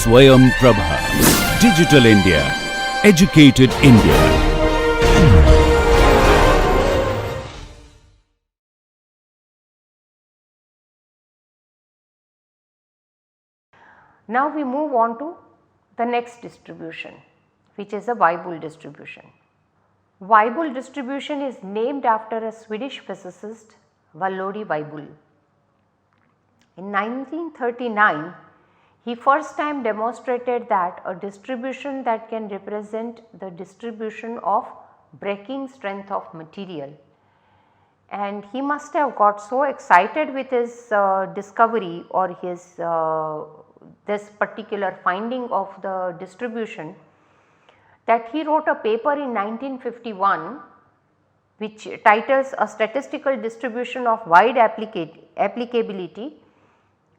Swayam Prabha. Digital India. Educated India. Now we move on to the next distribution, which is a Weibull distribution. Weibull distribution is named after a Swedish physicist, Vallody Weibull. In 1939, he first time demonstrated that a distribution that can represent the distribution of breaking strength of material, and he must have got so excited with his discovery or his this particular finding of the distribution that he wrote a paper in 1951 which titles A Statistical Distribution of Wide Applicability.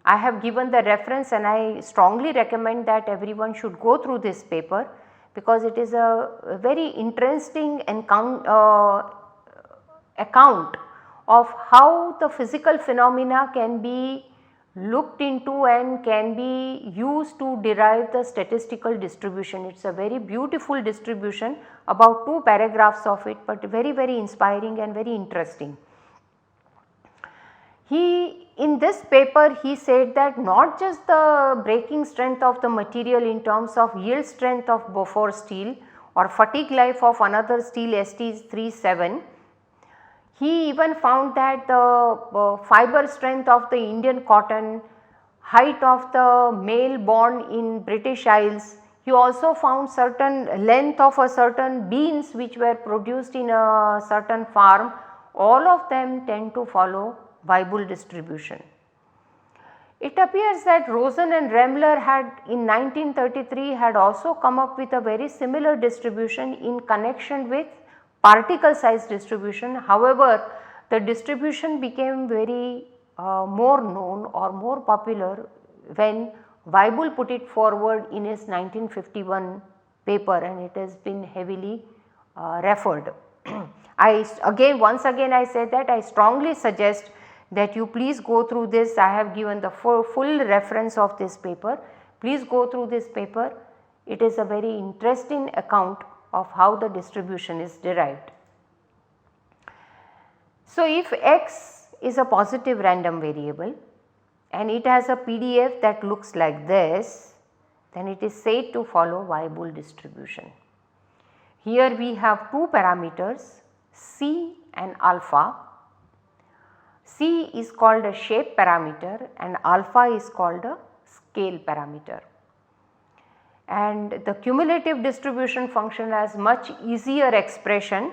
I have given the reference and I strongly recommend that everyone should go through this paper, because it is a very interesting account of how the physical phenomena can be looked into and can be used to derive the statistical distribution. It is a very beautiful distribution, about 2 paragraphs of it, but very inspiring and very interesting. In this paper he said that not just the breaking strength of the material in terms of yield strength of Beaufort steel or fatigue life of another steel ST37, he even found that the fiber strength of the Indian cotton, height of the male born in British Isles. He also found certain length of a certain beans which were produced in a certain farm. All of them tend to follow Weibull distribution. It appears that Rosen and Remmler had in 1933 had also come up with a very similar distribution in connection with particle size distribution. However, the distribution became very more known or more popular when Weibull put it forward in his 1951 paper, and it has been heavily referred. Once again I say that I strongly suggest that you please go through this. I have given the full reference of this paper. Please go through this paper. It is a very interesting account of how the distribution is derived. So, if x is a positive random variable and it has a PDF that looks like this, then it is said to follow Weibull distribution. Here we have 2 parameters, C and alpha. C is called a shape parameter and alpha is called a scale parameter. And the cumulative distribution function has much easier expression,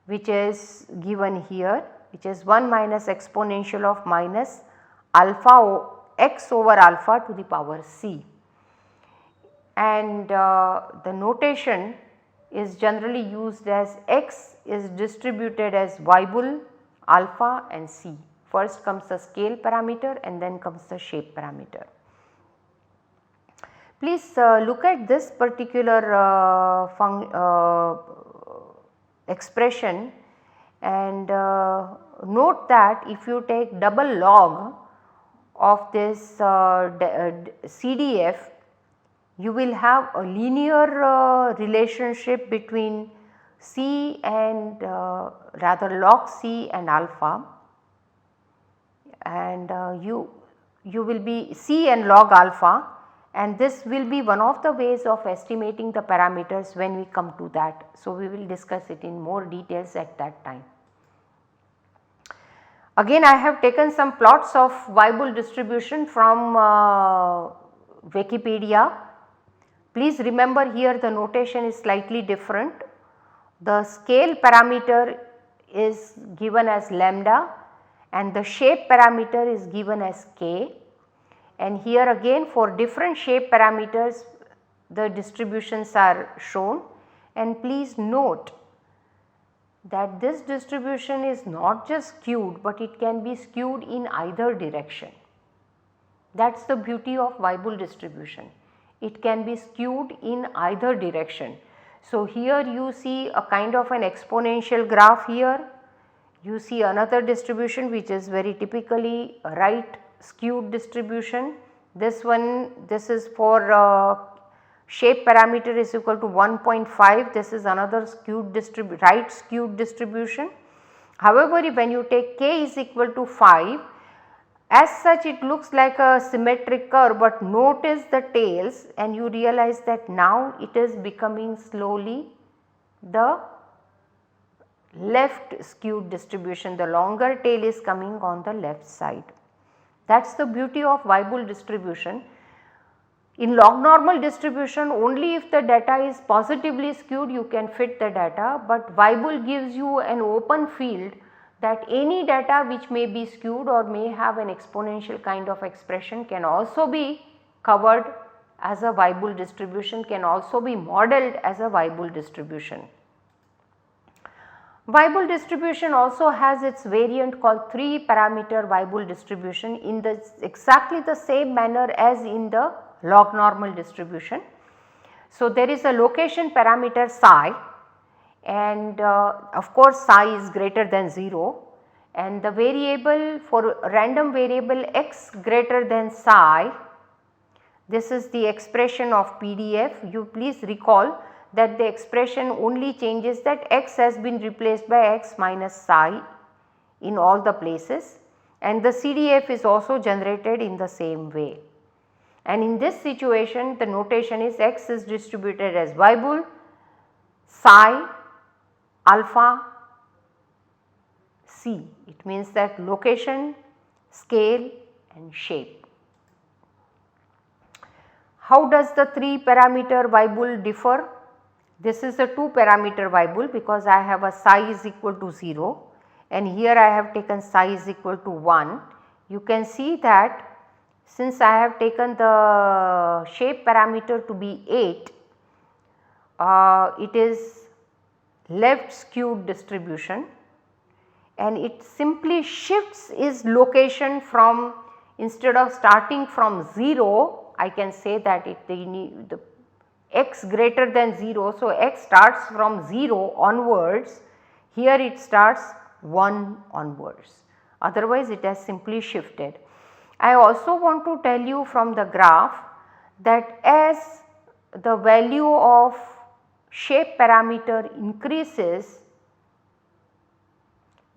which is given here, which is 1 minus exponential of minus alpha x over alpha to the power c. And the notation is generally used as x is distributed as Weibull, alpha and c. First comes the scale parameter and then comes the shape parameter. Please look at this particular expression and note that if you take double log of this CDF, you will have a linear relationship between C and rather log C and alpha, and you will be C and log alpha, and this will be one of the ways of estimating the parameters when we come to that. So, we will discuss it in more details at that time. Again I have taken some plots of Weibull distribution from Wikipedia. Please remember here the notation is slightly different. The scale parameter is given as lambda and the shape parameter is given as k, and here again for different shape parameters the distributions are shown, and please note that this distribution is not just skewed, but it can be skewed in either direction. That is the beauty of Weibull distribution. It can be skewed in either direction. So, here you see a kind of an exponential graph here, you see another distribution which is very typically a right skewed distribution. this one, this is for shape parameter is equal to 1.5, this is another skewed right skewed distribution. However, when you take k is equal to 5, as such it looks like a symmetric curve, but notice the tails and you realize that now it is becoming slowly the left skewed distribution, the longer tail is coming on the left side. That is the beauty of Weibull distribution. In log normal distribution, only if the data is positively skewed you can fit the data, but Weibull gives you an open field that any data which may be skewed or may have an exponential kind of expression can also be covered as a Weibull distribution, can also be modeled as a Weibull distribution. Weibull distribution also has its variant called 3 parameter Weibull distribution in exactly the same manner as in the log normal distribution. So, there is a location parameter psi, and of course psi is greater than 0, and the variable for random variable x greater than psi, this is the expression of PDF. You please recall that the expression only changes that x has been replaced by x minus psi in all the places, and the CDF is also generated in the same way. And in this situation the notation is x is distributed as Weibull, psi, alpha, c. It means that location, scale and shape. How does the 3 parameter Weibull differ? This is a 2 parameter Weibull because I have a psi is equal to 0 and here I have taken psi is equal to 1. You can see that since I have taken the shape parameter to be 8, it is left skewed distribution and it simply shifts its location from, instead of starting from 0, I can say that the x greater than 0. So, x starts from 0 onwards, here it starts 1 onwards, otherwise it has simply shifted. I also want to tell you from the graph that as the value of shape parameter increases,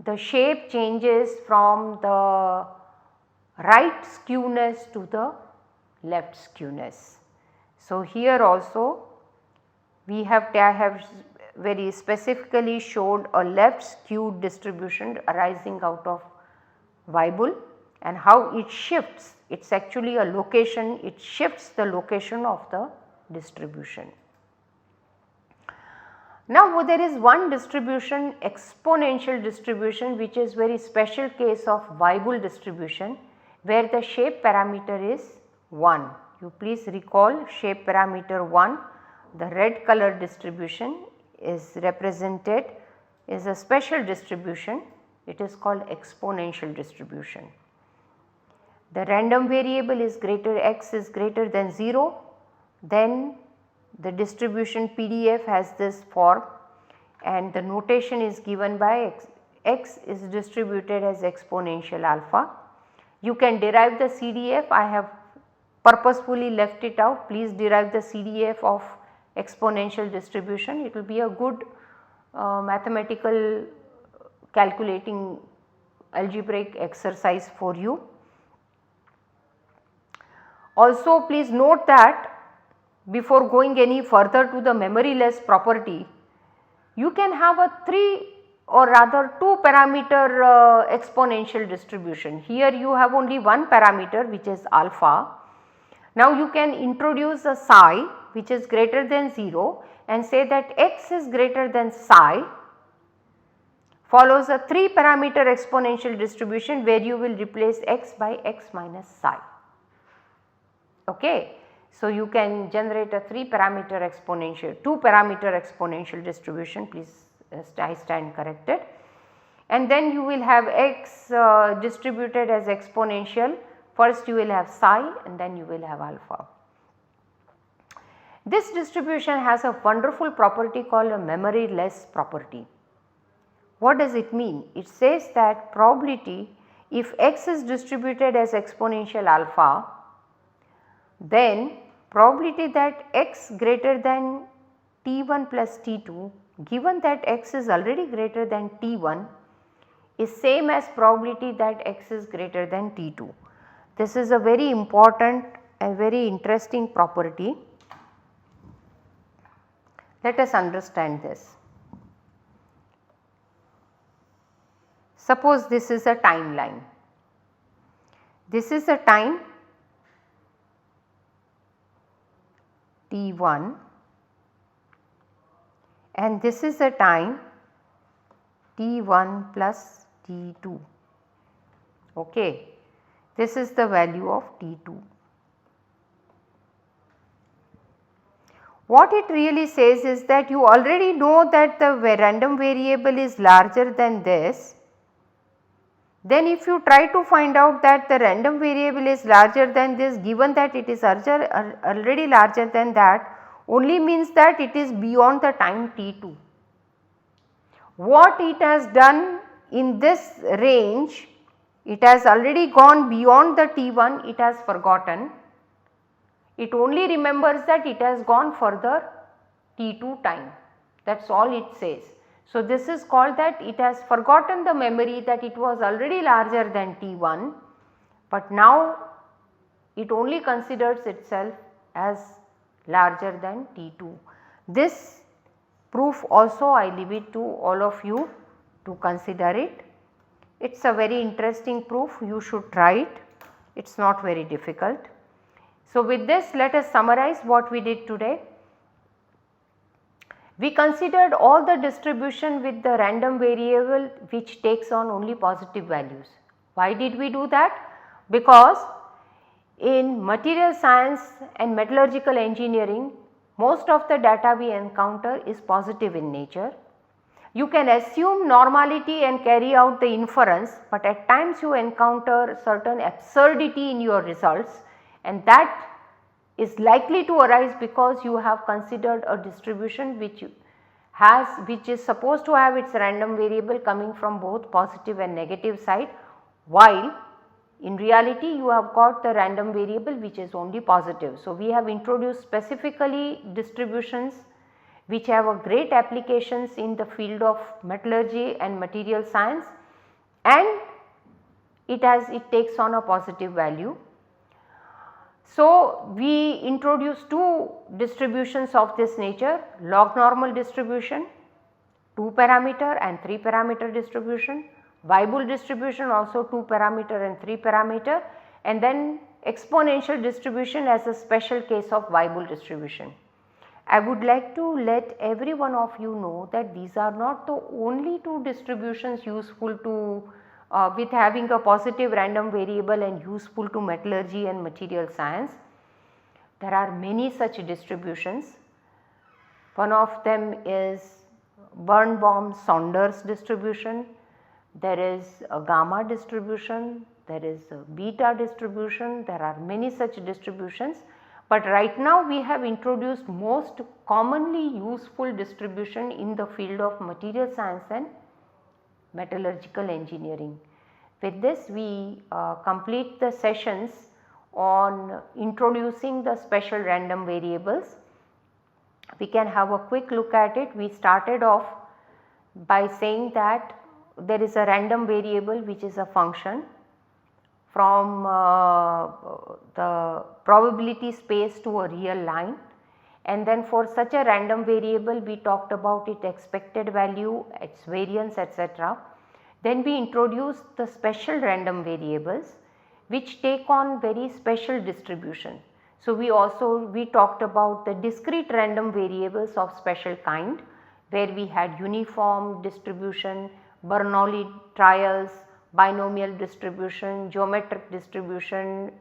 the shape changes from the right skewness to the left skewness. So, here also I have very specifically showed a left skewed distribution arising out of Weibull, and how it shifts, it is actually a location, it shifts the location of the distribution. Now, there is one distribution, exponential distribution, which is very special case of Weibull distribution, where the shape parameter is 1. You please recall shape parameter 1, the red color distribution is represented, is a special distribution, it is called exponential distribution. The random variable is x is greater than 0, then the distribution PDF has this form and the notation is given by x is distributed as exponential alpha. You can derive the CDF, I have purposefully left it out, please derive the CDF of exponential distribution, it will be a good mathematical calculating algebraic exercise for you. Also please note that before going any further to the memoryless property, you can have a 3 or rather 2 parameter exponential distribution. Here you have only one parameter which is alpha. Now you can introduce a psi which is greater than 0 and say that x is greater than psi, follows a 3 parameter exponential distribution where you will replace x by x minus psi. Okay. So, you can generate a 3 parameter exponential, 2 parameter exponential distribution, please I stand corrected, and then you will have x distributed as exponential. First you will have psi and then you will have alpha. This distribution has a wonderful property called a memoryless property. What does it mean? It says that probability, if x is distributed as exponential alpha, then probability that x greater than T1 plus T2, given that x is already greater than T1, is same as probability that x is greater than T2. This is a very important and very interesting property. Let us understand this. Suppose this is a timeline. This is a time T1 and this is a time T1 plus T2. Okay. This is the value of T2. What it really says is that you already know that the random variable is larger than this. Then if you try to find out that the random variable is larger than this, given that it is already larger than that, only means that it is beyond the time T2. What it has done in this range, it has already gone beyond the T1, it has forgotten. It only remembers that it has gone further T2 time, that is all it says. So, this is called that it has forgotten the memory that it was already larger than T1, but now it only considers itself as larger than T2. This proof also I leave it to all of you to consider it. It is a very interesting proof, you should try it, it is not very difficult. So, with this let us summarize what we did today. We considered all the distribution with the random variable which takes on only positive values. Why did we do that? Because in material science and metallurgical engineering, most of the data we encounter is positive in nature. You can assume normality and carry out the inference, but at times you encounter certain absurdity in your results, and that is likely to arise because you have considered a distribution which is supposed to have its random variable coming from both positive and negative side, while in reality you have got the random variable which is only positive. So, we have introduced specifically distributions which have a great applications in the field of metallurgy and material science, and it takes on a positive value. So, we introduced two distributions of this nature, log normal distribution, 2 parameter and 3 parameter distribution, Weibull distribution also 2 parameter and 3 parameter, and then exponential distribution as a special case of Weibull distribution. I would like to let every one of you know that these are not the only two distributions useful to with having a positive random variable and useful to metallurgy and material science. There are many such distributions. One of them is Birnbaum-Saunders distribution, there is a gamma distribution, there is a beta distribution, there are many such distributions. But right now we have introduced most commonly useful distribution in the field of material science and metallurgical engineering. With this we complete the sessions on introducing the special random variables. We can have a quick look at it. We started off by saying that there is a random variable which is a function from the probability space to a real line, and then for such a random variable we talked about its expected value, its variance, etc. Then we introduced the special random variables which take on very special distribution. So, we talked about the discrete random variables of special kind, where we had uniform distribution, Bernoulli trials, binomial distribution, geometric distribution.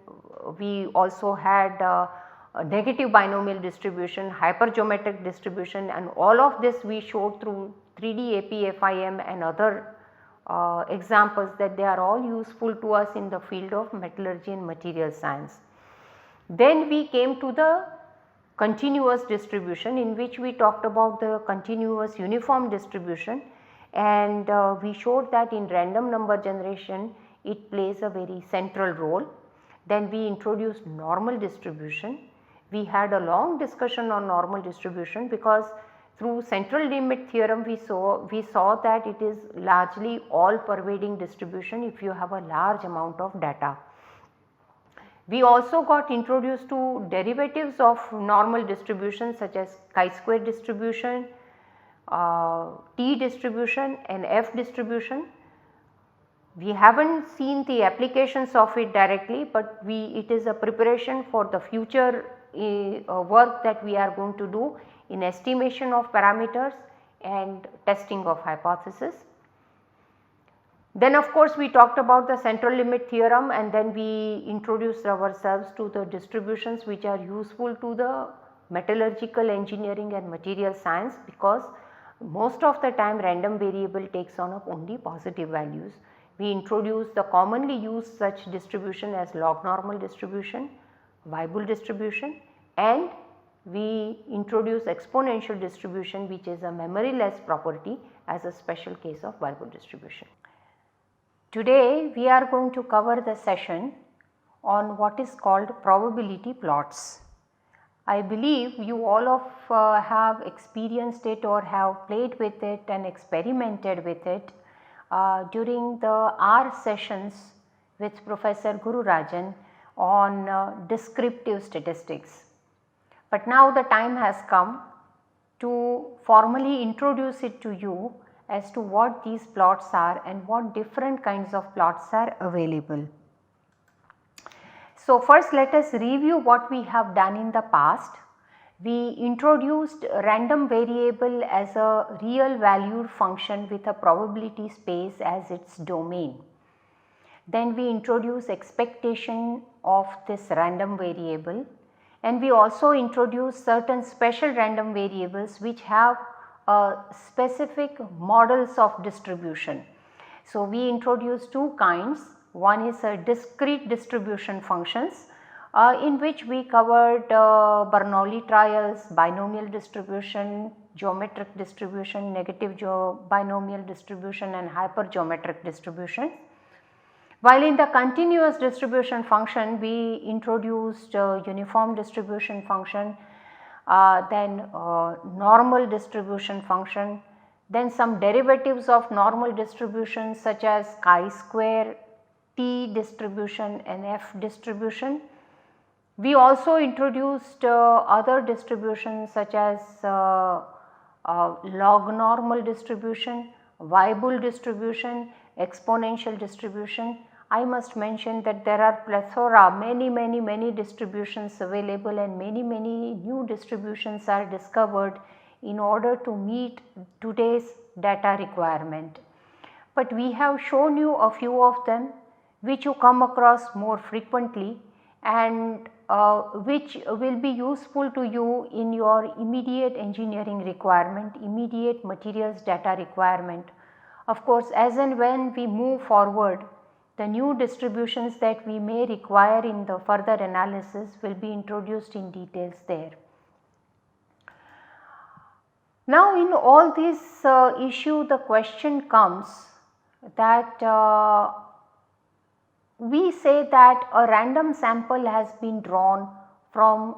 We also had a negative binomial distribution, hypergeometric distribution, and all of this we showed through 3D AP-FIM and other examples that they are all useful to us in the field of metallurgy and material science. Then we came to the continuous distribution, in which we talked about the continuous uniform distribution, and we showed that in random number generation it plays a very central role. Then we introduced normal distribution. We had a long discussion on normal distribution because through central limit theorem we saw that it is largely all pervading distribution if you have a large amount of data. We also got introduced to derivatives of normal distribution such as chi-square distribution, T distribution and F distribution. We have not seen the applications of it directly, but it is a preparation for the future work that we are going to do in estimation of parameters and testing of hypothesis. Then of course we talked about the central limit theorem, and then we introduced ourselves to the distributions which are useful to the metallurgical engineering and material science, because most of the time random variable takes on up only positive values. We introduced the commonly used such distribution as log normal distribution, Weibull distribution, and we introduce exponential distribution, which is a memoryless property, as a special case of Weibull distribution. Today we are going to cover the session on what is called probability plots. I believe you all of have experienced it or have played with it and experimented with it during the R sessions with Professor Gururajan on descriptive statistics. But now the time has come to formally introduce it to you as to what these plots are and what different kinds of plots are available. So first let us review what we have done in the past. We introduced random variable as a real valued function with a probability space as its domain. Then we introduced expectation of this random variable, and we also introduced certain special random variables which have specific models of distribution. So we introduced two kinds. One is a discrete distribution functions in which we covered Bernoulli trials, binomial distribution, geometric distribution, negative binomial distribution and hypergeometric distribution. While in the continuous distribution function we introduced uniform distribution function, then normal distribution function, then some derivatives of normal distribution such as chi-square, T distribution and F distribution. We also introduced other distributions such as log normal distribution, Weibull distribution, exponential distribution. I must mention that there are plethora, many distributions available, and many new distributions are discovered in order to meet today's data requirement. But we have shown you a few of them which you come across more frequently and which will be useful to you in your immediate engineering requirement, immediate materials data requirement. Of course, as and when we move forward, the new distributions that we may require in the further analysis will be introduced in details there. Now in all this issue, the question comes that we say that a random sample has been drawn from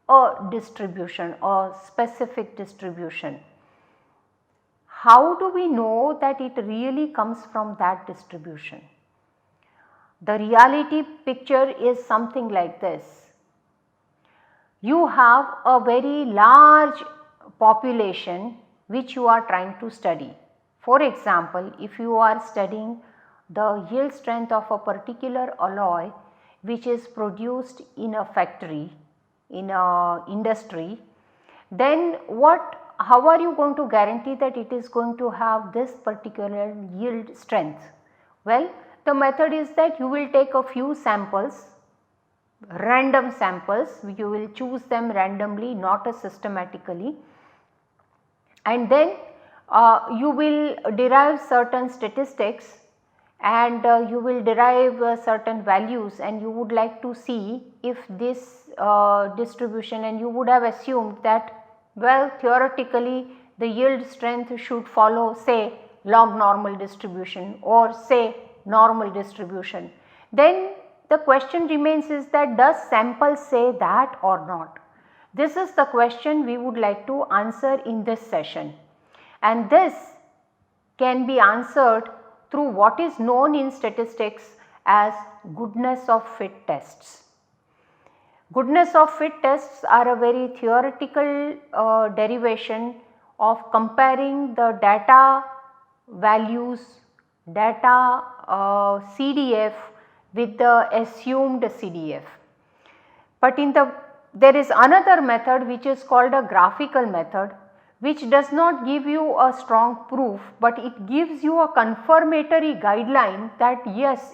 a distribution, a specific distribution. How do we know that it really comes from that distribution? The reality picture is something like this. You have a very large population which you are trying to study. For example, if you are studying the yield strength of a particular alloy which is produced in a factory, in a industry, then how are you going to guarantee that it is going to have this particular yield strength? Well, the method is that you will take a few samples, random samples, you will choose them randomly, not systematically, and then you will derive certain statistics and you will derive certain values, and you would like to see if this distribution, and you would have assumed that, well, theoretically the yield strength should follow say log normal distribution or say normal distribution. Then the question remains is that does sample say that or not? This is the question we would like to answer in this session, and this can be answered through what is known in statistics as goodness of fit tests. Goodness of fit tests are a very theoretical derivation of comparing the data values, data CDF with the assumed CDF. But there is another method which is called a graphical method, which does not give you a strong proof, but it gives you a confirmatory guideline that yes,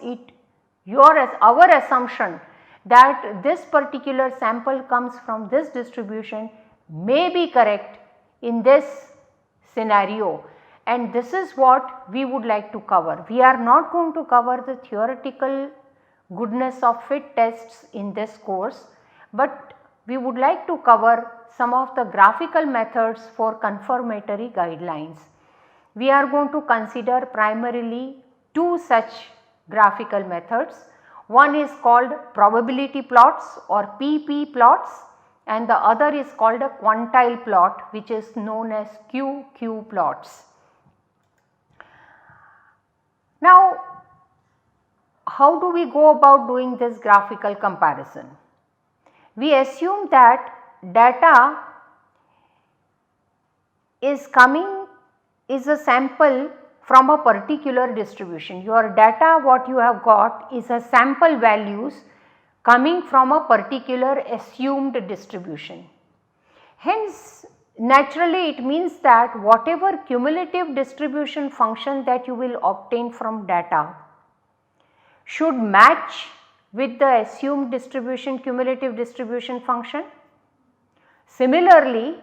our assumption that this particular sample comes from this distribution may be correct in this scenario, and this is what we would like to cover. We are not going to cover the theoretical goodness of fit tests in this course, but we would like to cover some of the graphical methods for confirmatory guidelines. We are going to consider primarily two such graphical methods. One is called probability plots or PP plots, and the other is called a quantile plot, which is known as QQ plots. Now, how do we go about doing this graphical comparison? We assume that data is a sample from a particular distribution. Your data, what you have got is a sample values coming from a particular assumed distribution. Hence, naturally it means that whatever cumulative distribution function that you will obtain from data should match with the assumed cumulative distribution function. Similarly,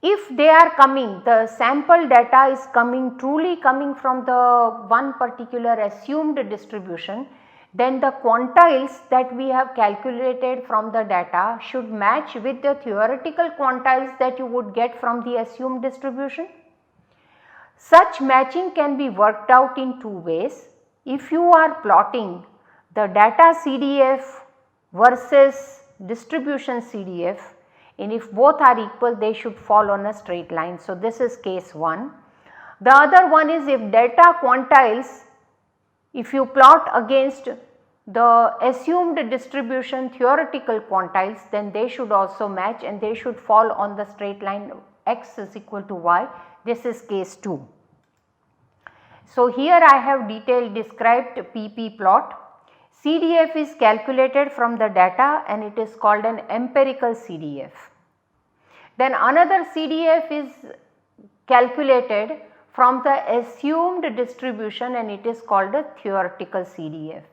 if they are the sample data is truly coming from the one particular assumed distribution, then the quantiles that we have calculated from the data should match with the theoretical quantiles that you would get from the assumed distribution. Such matching can be worked out in two ways. If you are plotting the data CDF versus distribution CDF, and if both are equal, they should fall on a straight line. So, this is case 1. The other one is if data quantiles, if you plot against the assumed distribution theoretical quantiles, then they should also match and they should fall on the straight line x is equal to y. This is case 2. So, here I have described PP plot. CDF is calculated from the data and it is called an empirical CDF. Then another CDF is calculated from the assumed distribution and it is called a theoretical CDF.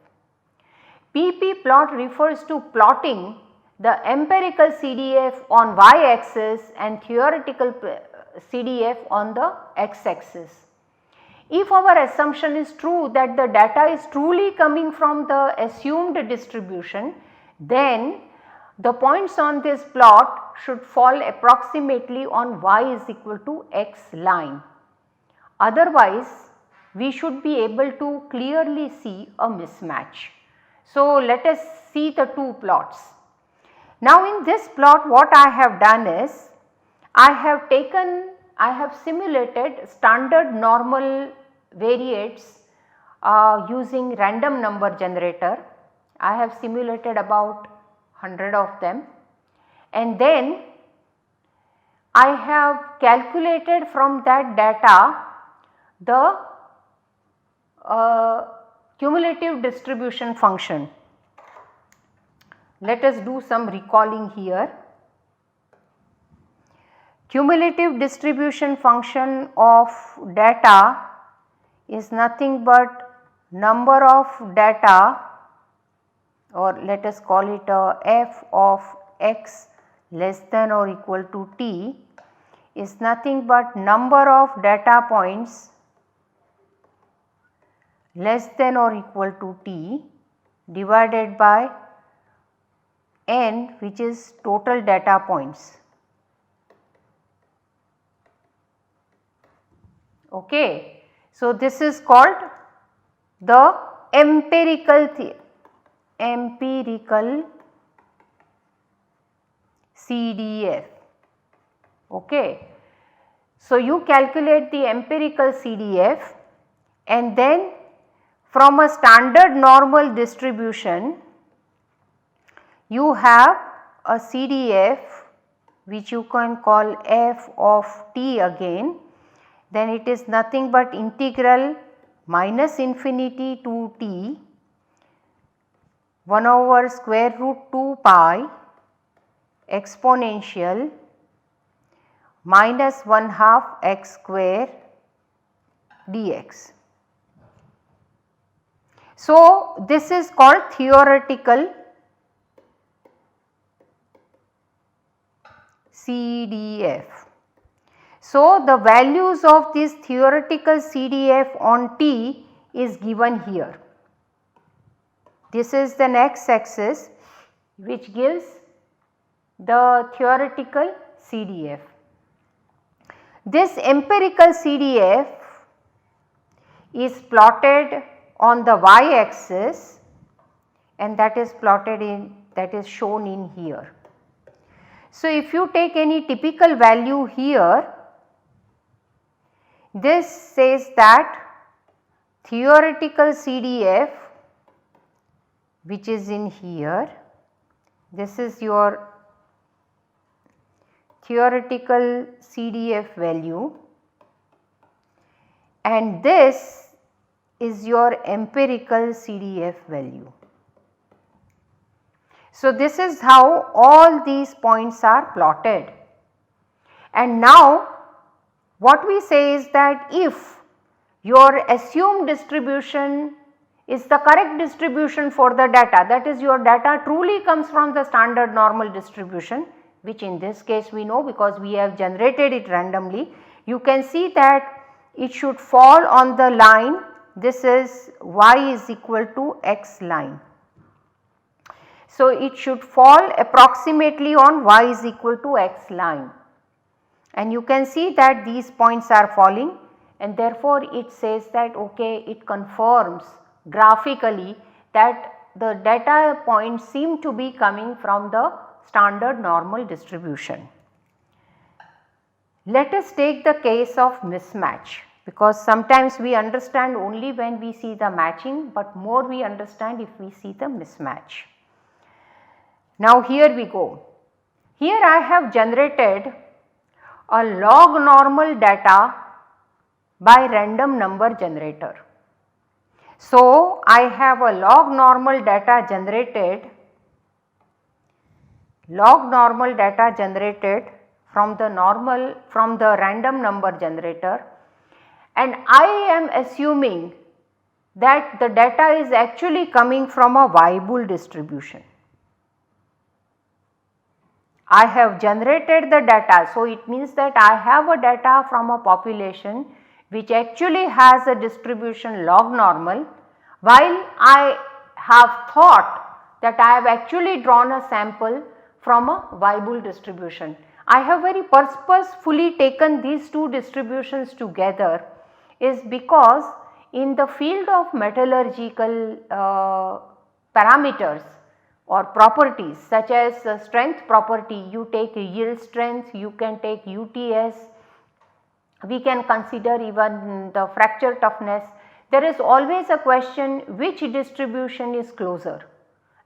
PP plot refers to plotting the empirical CDF on y axis and theoretical CDF on the x axis. If our assumption is true that the data is truly coming from the assumed distribution, then the points on this plot should fall approximately on y is equal to x line. Otherwise, we should be able to clearly see a mismatch. So, let us see the two plots. Now, in this plot what I have done is I have simulated standard normal variates using random number generator. I have simulated about 100 of them, and then I have calculated from that data the cumulative distribution function. Let us do some recalling here. Cumulative distribution function of data is nothing but number of data, or let us call it f of x less than or equal to t, is nothing but number of data points less than or equal to t divided by n, which is total data points. Okay. So, this is called the empirical empirical CDF. Okay. So, you calculate the empirical CDF and then from a standard normal distribution you have a CDF which you can call f of t again, then it is nothing but integral minus infinity to t 1 over square root 2 pi exponential minus 1 half x square dx. So, this is called theoretical CDF. So, the values of this theoretical CDF on t is given here. This is the x axis which gives the theoretical CDF. This empirical CDF is plotted on the y axis and that is plotted in, that is shown in here. So, if you take any typical value here, this says that theoretical CDF which is in here, this is your theoretical CDF value and this is your empirical CDF value. So, this is how all these points are plotted. And now what we say is that if your assumed distribution is the correct distribution for the data, that is your data truly comes from the standard normal distribution, which in this case we know because we have generated it randomly, you can see that it should fall on the line, this is y is equal to x line. So, it should fall approximately on y is equal to x line and you can see that these points are falling and therefore, it says that okay, it confirms graphically that the data points seem to be coming from the standard normal distribution. Let us take the case of mismatch, because sometimes we understand only when we see the matching, but more we understand if we see the mismatch. Now here we go. Here I have generated a log normal data by random number generator. So, I have a log normal data generated from the random number generator, and I am assuming that the data is actually coming from a Weibull distribution. I have generated the data, so it means that I have a data from a population which actually has a distribution log normal, while I have thought that I have actually drawn a sample from a Weibull distribution. I have very purposefully taken these two distributions together is because in the field of metallurgical parameters or properties such as strength property, you take yield strength, you can take UTS, we can consider even the fracture toughness. There is always a question which distribution is closer,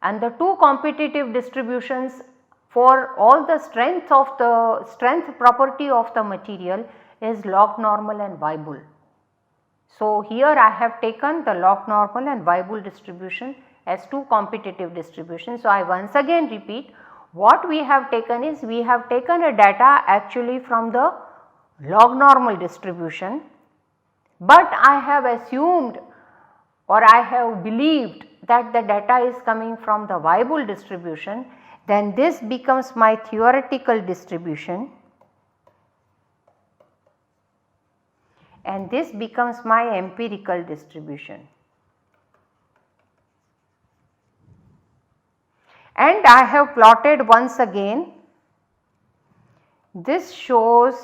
and the two competitive distributions for all the strength property of the material is log normal and Weibull. So, here I have taken the log normal and Weibull distribution as two competitive distributions. So, I once again repeat, what we have taken is we have taken a data actually from the log normal distribution, but I have assumed or I have believed that the data is coming from the Weibull distribution, then this becomes my theoretical distribution and this becomes my empirical distribution. And I have plotted once again, this shows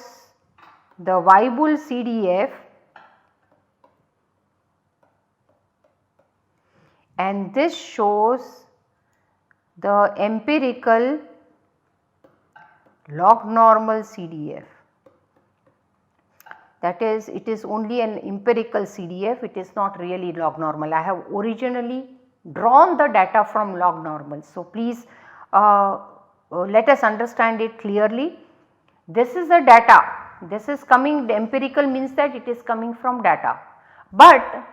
the Weibull CDF and this shows the empirical log normal CDF. That is, it is only an empirical CDF, it is not really log normal. I have originally drawn the data from log normal. So, please let us understand it clearly. This is the data, this is coming, the empirical means that it is coming from data. But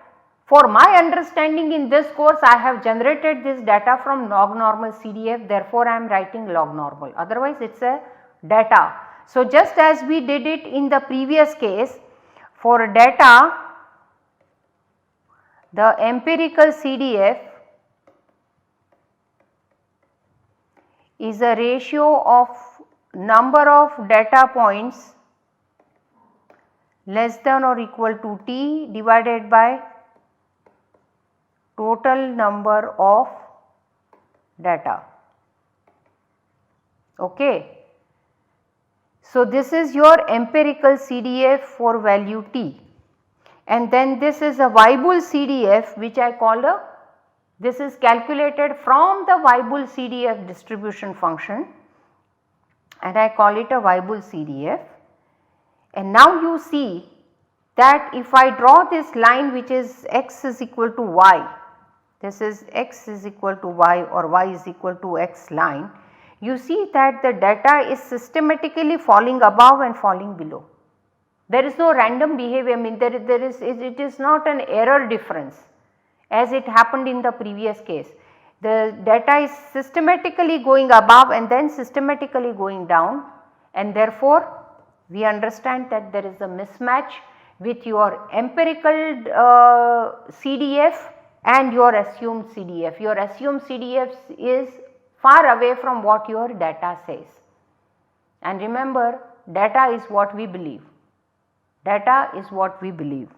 for my understanding in this course, I have generated this data from log normal CDF, therefore I am writing log normal, otherwise it is a data. So, just as we did it in the previous case, for data the empirical CDF is a ratio of number of data points less than or equal to t divided by total number of data. Okay. So, this is your empirical CDF for value t, and then this is a Weibull CDF which I call a, this is calculated from the Weibull CDF distribution function and I call it a Weibull CDF. And now you see that if I draw this line which is x is equal to y, this is x is equal to y or y is equal to x line, you see that the data is systematically falling above and falling below. There is no random behavior, I mean it is not an error difference as it happened in the previous case. The data is systematically going above and then systematically going down, and therefore we understand that there is a mismatch with your empirical CDF and your assumed CDF. Your assumed CDF is far away from what your data says, and remember, data is what we believe, data is what we believe.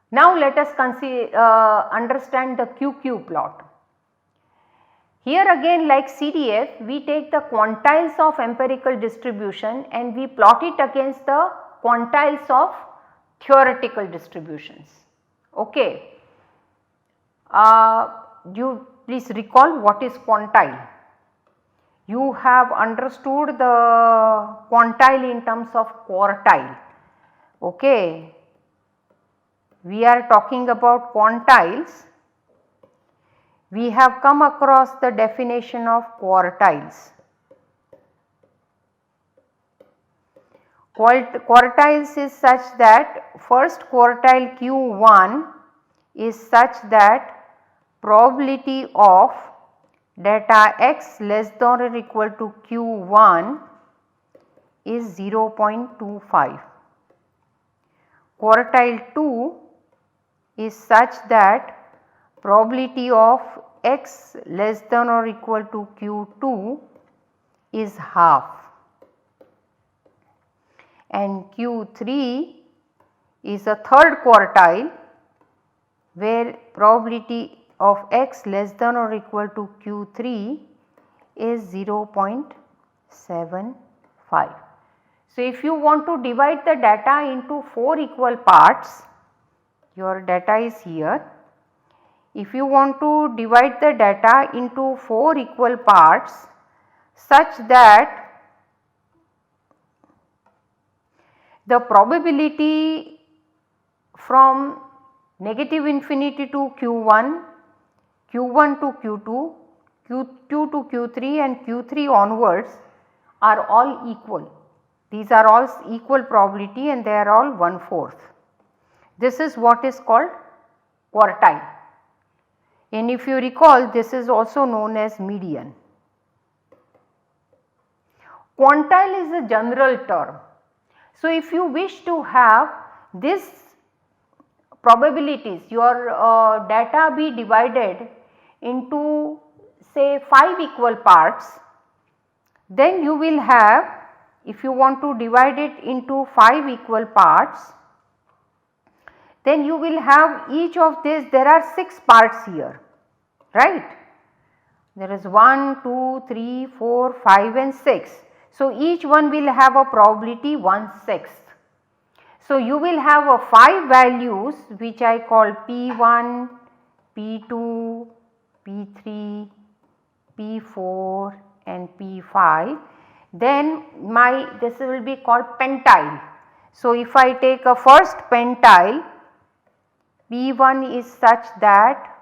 Now let us understand the QQ plot. Here again, like CDF, we take the quantiles of empirical distribution and we plot it against the quantiles of theoretical distributions. Okay. You please recall what is quantile. You have understood the quantile in terms of quartile. Okay. We are talking about quantiles. We have come across the definition of quartiles. Quartiles is such that first quartile Q1 is such that probability of data x less than or equal to Q1 is 0.25. Quartile 2 is such that probability of x less than or equal to Q2 is half, and Q3 is a third quartile where probability of x less than or equal to Q3 is 0.75. So, if you want to divide the data into 4 equal parts, your data is here. If you want to divide the data into 4 equal parts such that the probability from negative infinity to Q1, Q1 to Q2, Q2 to Q3 and Q3 onwards are all equal. These are all equal probability and they are all 1/4. This is what is called quartile, and if you recall, this is also known as median. Quantile is a general term. So, if you wish to have this probabilities, your data be divided into say 5 equal parts, then you will have, if you want to divide it into 5 equal parts, then you will have each of this, there are 6 parts here, right. There is 1, 2, 3, 4, 5 and 6. So, each one will have a probability 1/6. So, you will have 5 values which I call P1, P2, P3, P4 and P5. Then this will be called pentile. So, if I take a first pentile, P1 is such that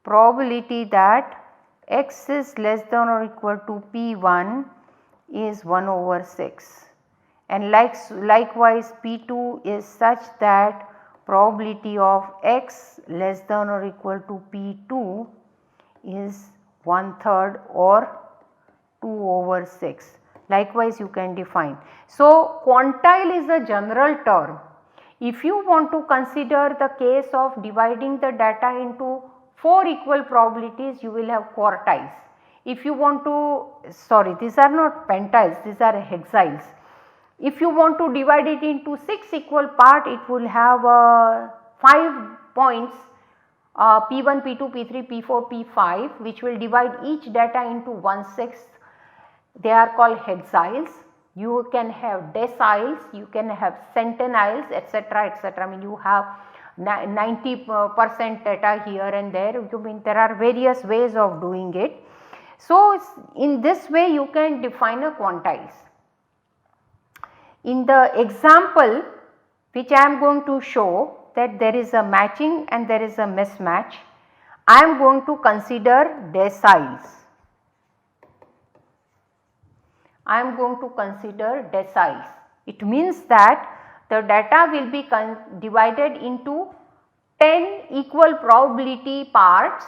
probability that x is less than or equal to P1 is 1 over 6, and likewise P2 is such that probability of x less than or equal to P2 is 1/3 or 2 over 6. Likewise you can define. So, quantile is a general term. If you want to consider the case of dividing the data into 4 equal probabilities, you will have quartiles. If you want to, sorry, these are not pentiles, these are hexiles. If you want to divide it into 6 equal part, it will have 5 points P1, P2, P3, P4, P5, which will divide each data into 1/6. They are called hexiles. You can have deciles, you can have centeniles, etc., etc. I mean, you have 90% data here and there. You mean there are various ways of doing it. So, in this way you can define a quantiles. In the example which I am going to show that there is a matching and there is a mismatch, I am going to consider deciles. I am going to consider deciles. It means that the data will be divided into 10 equal probability parts,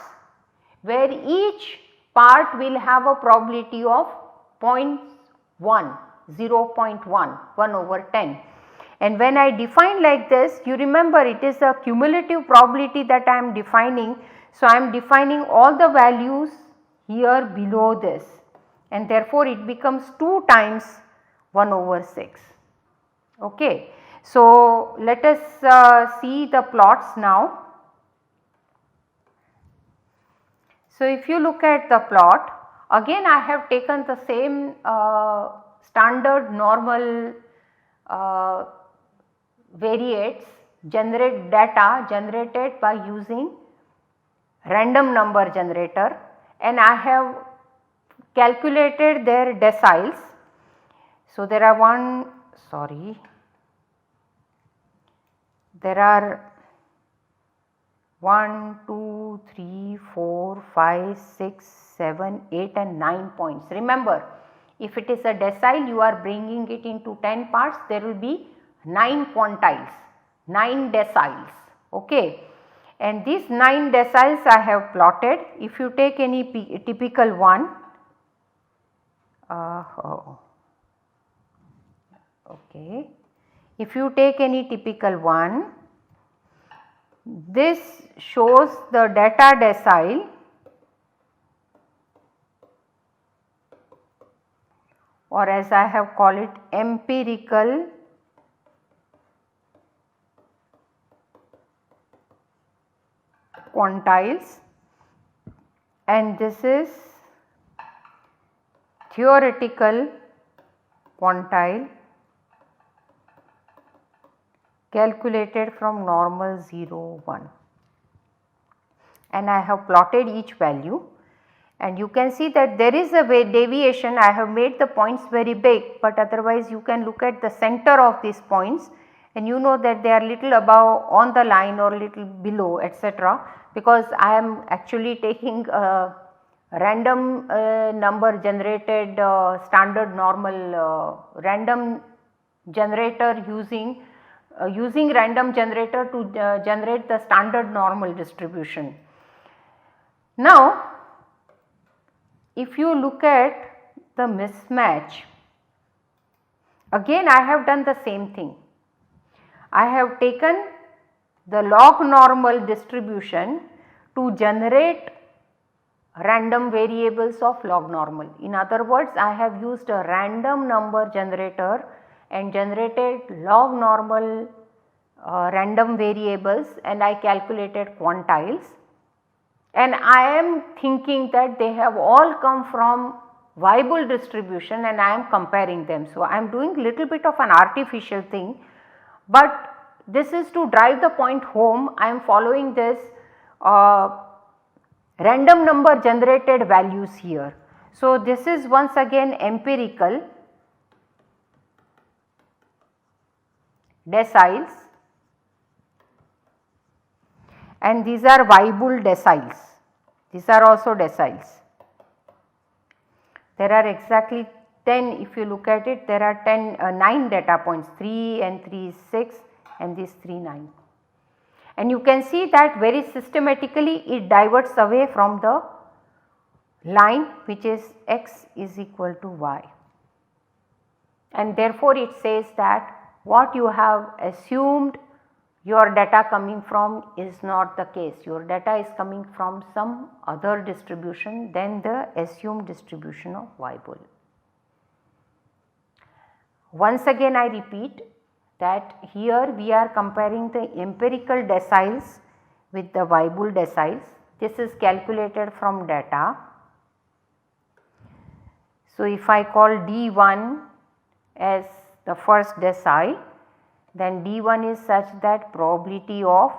where each part will have a probability of 0.1, 0.1, 1 over 10. And when I define like this, you remember it is a cumulative probability that I am defining. So, I am defining all the values here below this, and therefore it becomes 2 times 1 over 6. Okay. So, let us see the plots now. So, if you look at the plot, again I have taken the same standard normal variates generate data generated by using random number generator, and I have calculated their deciles. So, there are there are 1, 2, 3, 4, 5, 6, 7, 8 and 9 points. Remember, if it is a decile, you are bringing it into 10 parts, there will be 9 quantiles, 9 deciles. Okay. And these 9 deciles I have plotted. If you take any typical one, okay. If you take any typical one, this shows the data decile or as I have called it empirical quantiles, and this is theoretical quantile calculated from normal 0, 1, and I have plotted each value, and you can see that there is a deviation. I have made the points very big, but otherwise you can look at the center of these points and you know that they are little above on the line or little below, etc., because I am actually taking a random number generated standard normal random generator using random generator to generate the standard normal distribution. Now, if you look at the mismatch, again I have done the same thing. I have taken the log normal distribution to generate random variables of log normal. In other words, I have used a random number generator and generated log normal random variables, and I calculated quantiles, and I am thinking that they have all come from Weibull distribution and I am comparing them. So, I am doing little bit of an artificial thing, but this is to drive the point home. I am following this random number generated values here. So, this is once again empirical deciles and these are Weibull deciles, these are also deciles. There are exactly 10, if you look at it, there are 9 data points, 3 and 3 is 6 and this 3 9. And you can see that very systematically it diverts away from the line which is x is equal to y. And therefore, it says that what you have assumed your data coming from is not the case. Your data is coming from some other distribution than the assumed distribution of Weibull. Once again I repeat that here we are comparing the empirical deciles with the Weibull deciles. This is calculated from data. So, if I call D1 as the first decile, then D1 is such that probability of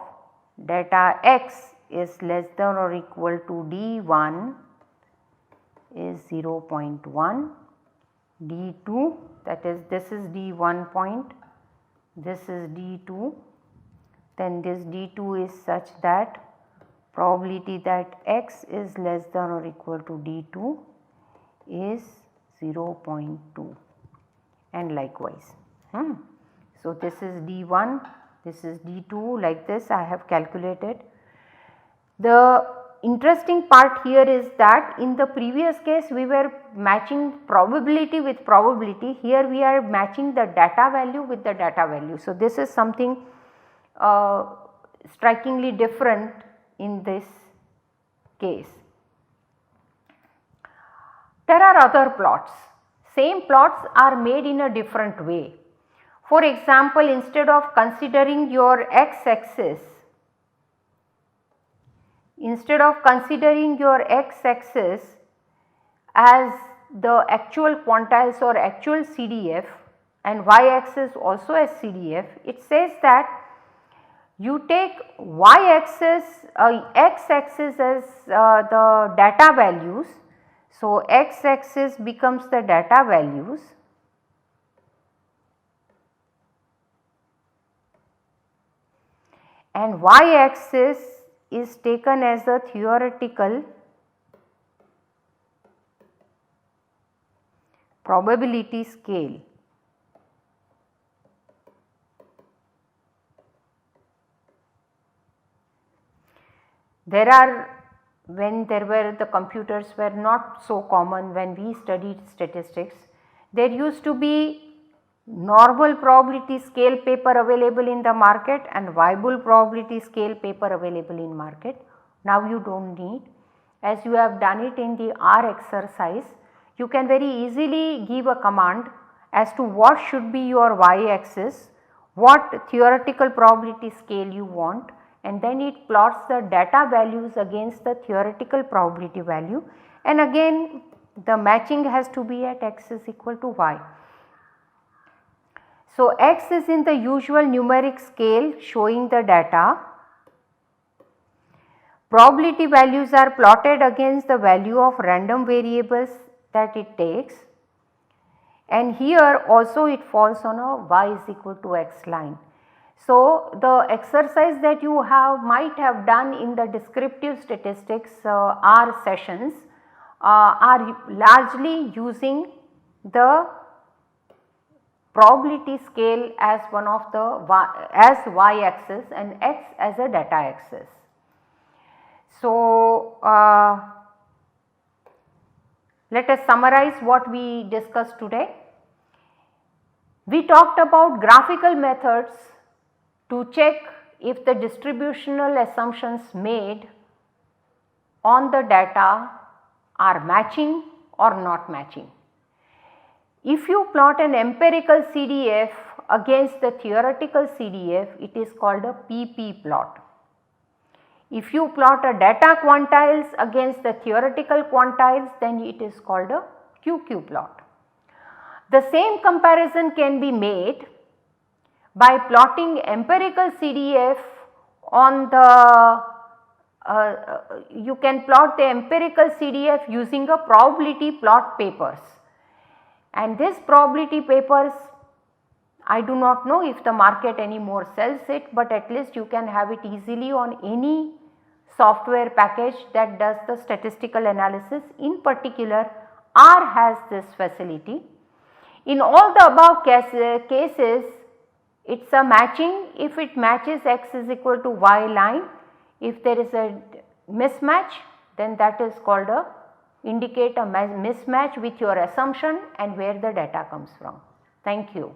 data x is less than or equal to D1 is 0.1, D2 that is this is D1 point, this is D2, then this D2 is such that probability that x is less than or equal to D2 is 0.2 and likewise. So, this is D1, this is D2, like this I have calculated. The interesting part here is that in the previous case we were matching probability with probability, here we are matching the data value with the data value. So, this is something strikingly different in this case. There are other plots, same plots are made in a different way. For example, instead of considering your x axis, as the actual quantiles or actual CDF and y axis also as CDF, it says that you take y axis, x axis as the data values. So, x axis becomes the data values and y axis is taken as a theoretical probability scale. There are, when the computers were not so common, when we studied statistics, there used to be normal probability scale paper available in the market and Weibull probability scale paper available in market. Now you do not need, as you have done it in the R exercise, you can very easily give a command as to what should be your y axis, what theoretical probability scale you want, and then it plots the data values against the theoretical probability value, and again the matching has to be at x is equal to y. So, x is in the usual numeric scale showing the data, probability values are plotted against the value of random variables that it takes, and here also it falls on a y is equal to x line. So, the exercise that you might have done in the descriptive statistics R sessions are largely using the probability scale as one of the y axis and x as a data axis. So, let us summarize what we discussed today. We talked about graphical methods to check if the distributional assumptions made on the data are matching or not matching. If you plot an empirical CDF against the theoretical CDF, it is called a PP plot. If you plot a data quantiles against the theoretical quantiles, then it is called a QQ plot. The same comparison can be made by plotting empirical CDF on the you can plot the empirical CDF using a probability plot papers, and this probability papers I do not know if the market anymore sells it, but at least you can have it easily on any software package that does the statistical analysis. In particular, R has this facility. In all the above cases, it is a matching. If it matches x is equal to y line, if there is a mismatch, then that is called a indicate a mismatch with your assumption and where the data comes from. Thank you.